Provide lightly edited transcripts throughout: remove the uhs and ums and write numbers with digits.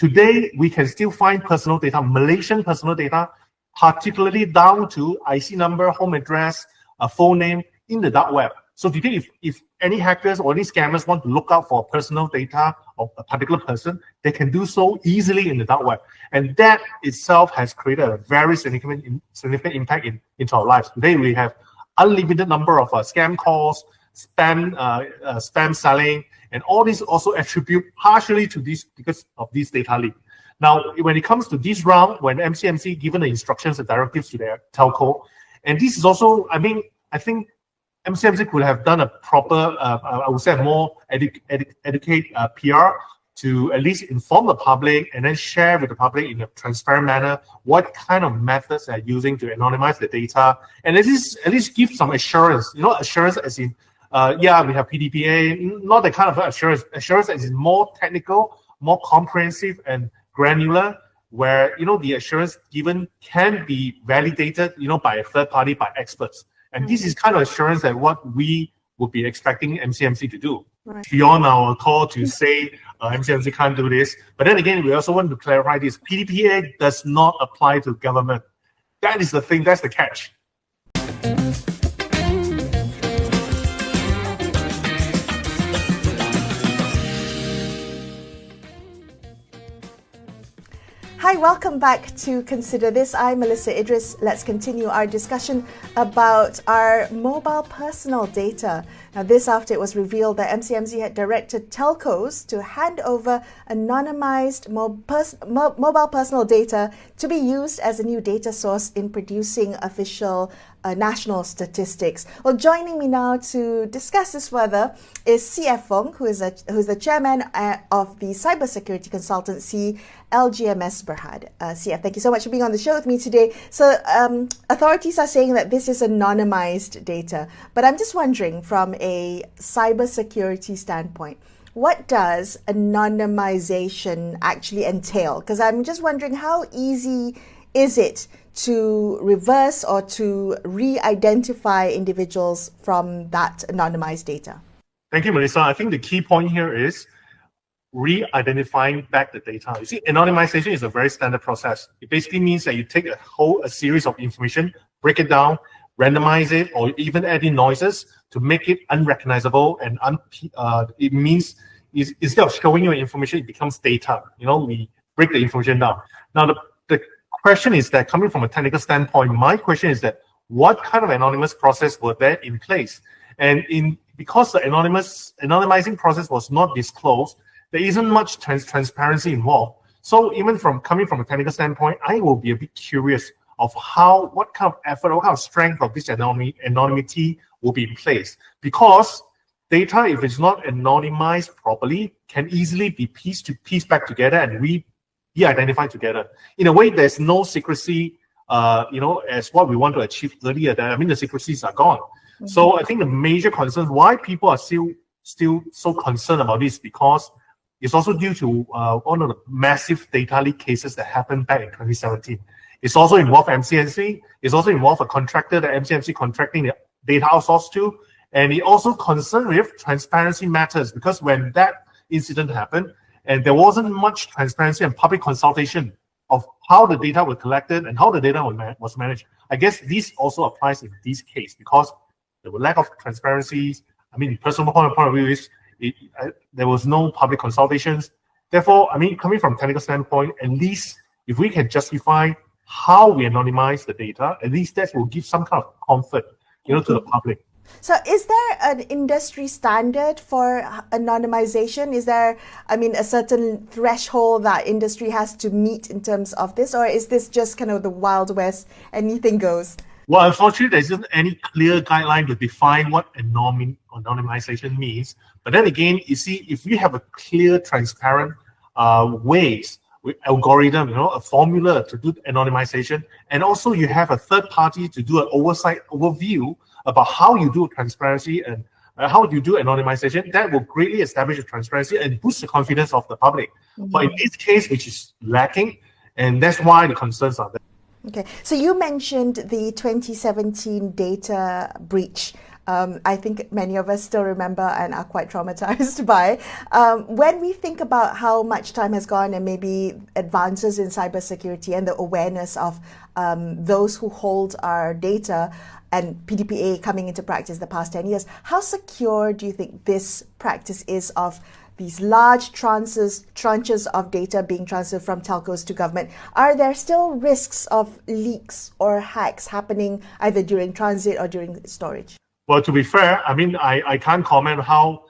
Today, we can still find personal data, Malaysian personal data, particularly down to IC number, home address, phone name in the dark web. So today, if any hackers or any scammers want to look out for personal data of a particular person, they can do so easily in the dark web. And that itself has created a very significant impact into our lives. Today, we have unlimited number of scam calls, spam selling, and all these also attribute partially to this because of this data leak. Now, when it comes to this round, when MCMC given the instructions and directives to their telco, and this is also, I think MCMC could have done a proper, I would say, more educate PR to at least inform the public and then share with the public in a transparent manner what kind of methods they're using to anonymize the data, and at least give some assurance. Assurance as in, yeah, we have PDPA, not the kind of assurance as in more technical, more comprehensive and granular, where the assurance given can be validated, by a third party, by experts. And this is kind of assurance that what we would be expecting MCMC to do. Right. Beyond our call to say MCMC can't do this. But then again, we also want to clarify this. PDPA does not apply to government. That is the thing, that's the catch. Hi, welcome back to Consider This. I'm Melisa Idris. Let's continue our discussion about our mobile personal data. Now, this after it was revealed that MCMC had directed telcos to hand over anonymized mobile personal data to be used as a new data source in producing official national statistics. Well, joining me now to discuss this further is CF Fong, who's the chairman of the cybersecurity consultancy LGMS Berhad. CF, thank you so much for being on the show with me today. So authorities are saying that this is anonymized data, but I'm just wondering from a cybersecurity standpoint, what does anonymization actually entail? Because I'm just wondering, how easy is it to reverse or to re-identify individuals from that anonymized data? Thank you, Melissa. I think the key point here is re-identifying back the data. You see, anonymization is a very standard process. It basically means that you take a series of information, break it down, randomize it, or even add in noises to make it unrecognizable. And it means instead of showing you information, it becomes data. We break the information down. Now, the question is that, coming from a technical standpoint, my question is that what kind of anonymous process were there in place? And because the anonymizing process was not disclosed, there isn't much transparency involved. So even coming from a technical standpoint, I will be a bit curious of what kind of effort, what kind of strength of this anonymity will be in place. Because data, if it's not anonymized properly, can easily be pieced back together and re-identified together. In a way, there's no secrecy, as what we want to achieve earlier. The secrecies are gone. Mm-hmm. So I think the major concerns why people are still so concerned about this, because it's also due to one of the massive data leak cases that happened back in 2017. It's also involved MCMC. It's also involved a contractor that MCMC contracting the data outsourced to. And it also concerned with transparency matters, because when that incident happened, and there wasn't much transparency and public consultation of how the data was collected and how the data was managed. I guess this also applies in this case, because there were lack of transparency. Personal point of view is there was no public consultations. Therefore, coming from a technical standpoint, at least if we can justify how we anonymize the data, at least that will give some kind of comfort, to the public. So is there an industry standard for anonymization? Is there, a certain threshold that industry has to meet in terms of this? Or is this just kind of the Wild West, anything goes? Well, unfortunately, there isn't any clear guideline to define what anonymization means. But then again, you see, if we have a clear, transparent ways, with algorithm, a formula to do anonymization, and also you have a third party to do an overview about how you do transparency and how you do anonymization, that will greatly establish the transparency and boost the confidence of the public. Mm-hmm. But in this case, which is lacking, and that's why the concerns are there. Okay, so you mentioned the 2017 data breach I think many of us still remember and are quite traumatized by. When we think about how much time has gone and maybe advances in cybersecurity and the awareness of those who hold our data, and PDPA coming into practice the past 10 years, how secure do you think this practice is of these large tranches of data being transferred from telcos to government? Are there still risks of leaks or hacks happening either during transit or during storage? Well, to be fair, I mean, I can't comment how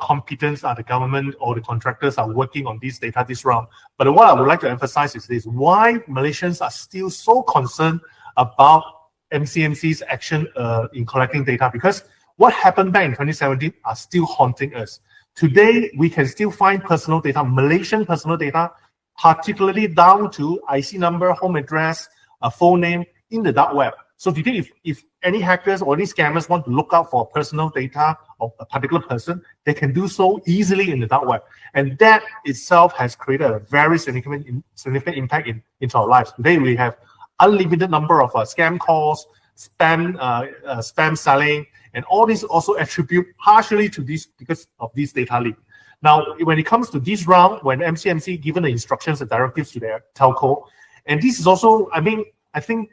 competent are the government or the contractors are working on this data this round. But what I would like to emphasize is this: why Malaysians are still so concerned about MCMC's action in collecting data, because what happened back in 2017 are still haunting us. Today, we can still find personal data, Malaysian personal data, particularly down to IC number, home address, phone name in the dark web. So today, if any hackers or any scammers want to look out for personal data of a particular person, they can do so easily in the dark web. And that itself has created a very significant impact into our lives. Today, we have unlimited number of scam calls, spam selling, and all these also attribute partially to this because of this data leak. Now, when it comes to this round, when MCMC given the instructions and directives to their telco, and this is also, I mean, I think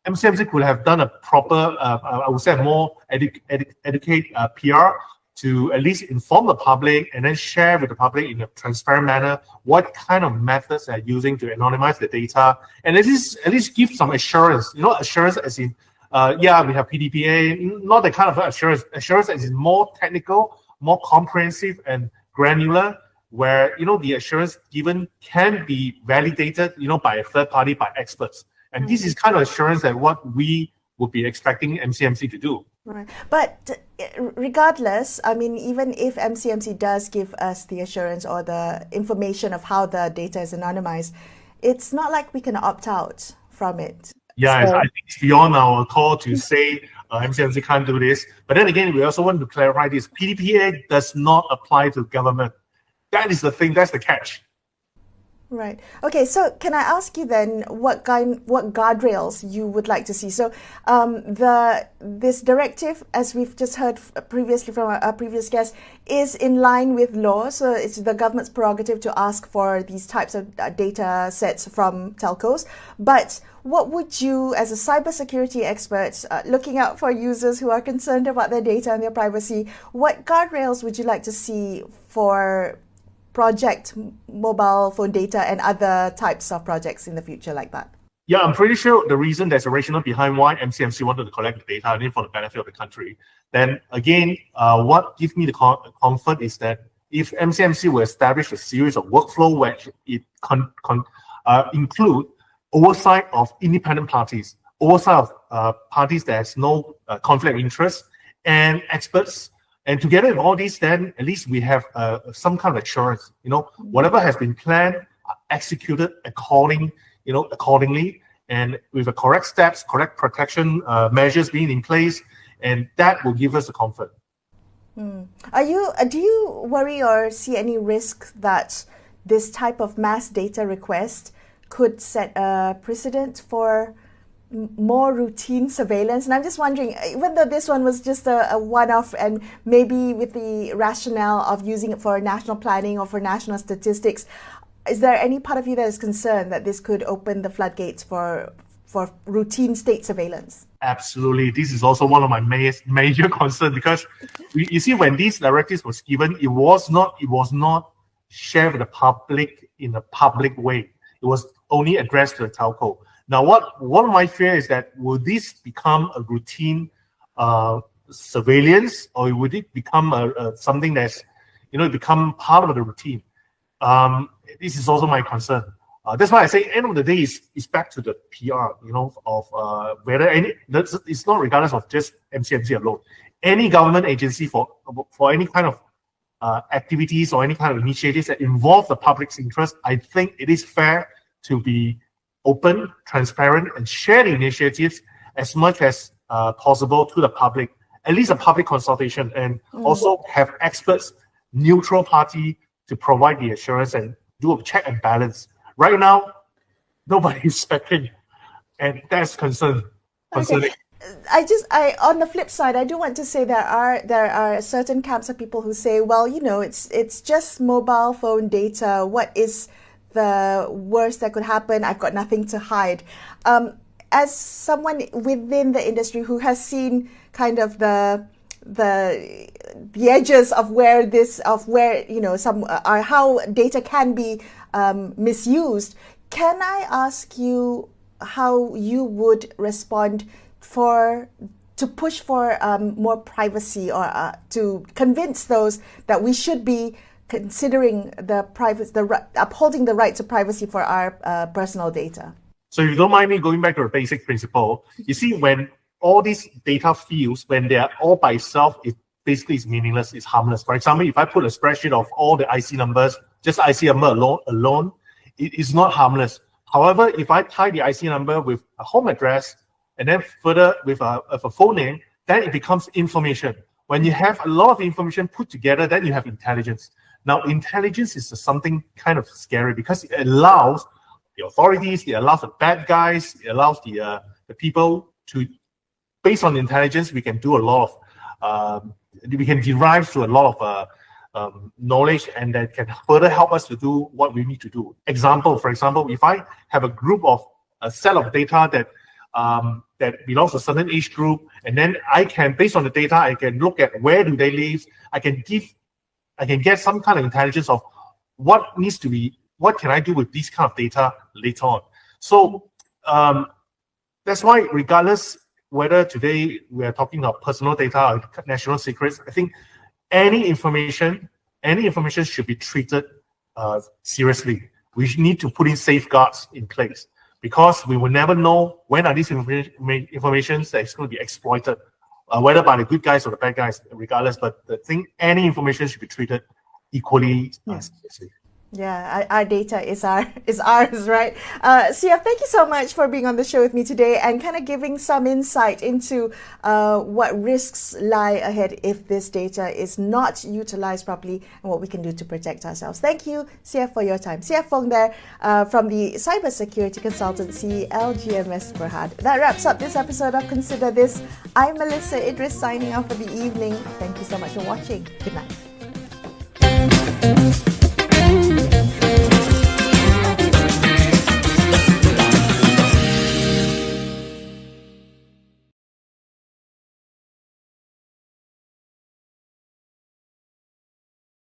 MCMC could have done a proper, I would say, more educate PR to at least inform the public and then share with the public in a transparent manner what kind of methods they're using to anonymize the data, and at least give some assurance. Assurance as in, yeah, we have PDPA, not the kind of assurance as in more technical, more comprehensive and granular, where the assurance given can be validated, by a third party, by experts. And this is kind of assurance that what we would be expecting MCMC to do. Right. But regardless, I mean, even if MCMC does give us the assurance or the information of how the data is anonymized, it's not like we can opt out from it. Yeah, so I think it's beyond our call to say MCMC can't do this. But then again, we also want to clarify this. PDPA does not apply to government. That is the thing. That's the catch. Right. Okay. So can I ask you then what guardrails you would like to see? So this directive, as we've just heard previously from our previous guest, is in line with law. So it's the government's prerogative to ask for these types of data sets from telcos. But what would you, as a cybersecurity expert, looking out for users who are concerned about their data and their privacy, what guardrails would you like to see for project mobile phone data and other types of projects in the future like that? Yeah, I'm pretty sure there's a rationale behind why MCMC wanted to collect the data, and for the benefit of the country. Then again, what gives me the comfort is that if MCMC will establish a series of workflow where it include oversight of independent parties, oversight of parties that has no conflict of interest, and experts. And together with all these, then at least we have some kind of assurance. Whatever has been planned, executed accordingly, and with the correct steps, correct protection measures being in place, and that will give us a comfort. Do you worry or see any risk that this type of mass data request could set a precedent for more routine surveillance? And I'm just wondering, even though this one was just a one-off and maybe with the rationale of using it for national planning or for national statistics, is there any part of you that is concerned that this could open the floodgates for routine state surveillance? Absolutely. This is also one of my major concerns, because you see, when these directives was given, it was not shared with the public in a public way. It was only addressed to the telco. Now, one of my fears is that will this become a routine surveillance, or would it become something that's become part of the routine? This is also my concern. That's why I say, end of the day, is back to the PR. Of whether it's not regardless of just MCMC alone. Any government agency for any kind of activities or any kind of initiatives that involve the public's interest, I think it is fair to be open, transparent, and share the initiatives as much as possible to the public, at least a public consultation, and also have experts, neutral party, to provide the assurance and do a check and balance. Right now, nobody is checking, and that's concerning. Okay. on the flip side, I do want to say there are certain camps of people who say, well, it's just mobile phone data. What is the worst that could happen? I've got nothing to hide. As someone within the industry who has seen kind of the edges of where some are, how data can be misused, can I ask you how you would respond to push for more privacy, or to convince those that we should be considering upholding the right to privacy for our personal data? So if you don't mind me going back to a basic principle, you see, when all these data fields, when they are all by itself, it basically is meaningless, it's harmless. For example, if I put a spreadsheet of all the IC numbers, just IC number alone, it is not harmless. However, if I tie the IC number with a home address and then further with a phone name, then it becomes information. When you have a lot of information put together, then you have intelligence. Now, intelligence is something kind of scary because it allows the authorities, it allows the bad guys, it allows the people to, based on intelligence, we can do a lot of, we can derive to a lot of knowledge, and that can further help us to do what we need to do. For example, if I have a set of data that belongs to a certain age group, and then I can, based on the data, I can look at where do they live. I can get some kind of intelligence of what can I do with these kind of data later on. So that's why, regardless whether today we are talking about personal data or national secrets, I think any information should be treated seriously. We need to put in safeguards in place, because we will never know when are these information that is going to be exploited, whether by the good guys or the bad guys, regardless. But the thing, any information should be treated equally seriously. Yeah, our data is ours, right? CF, thank you so much for being on the show with me today and kind of giving some insight into what risks lie ahead if this data is not utilized properly, and what we can do to protect ourselves. Thank you, CF, for your time. CF Fong there from the cybersecurity consultancy LGMS Berhad. That wraps up this episode of Consider This. I'm Melisa Idris signing off for the evening. Thank you so much for watching. Good night.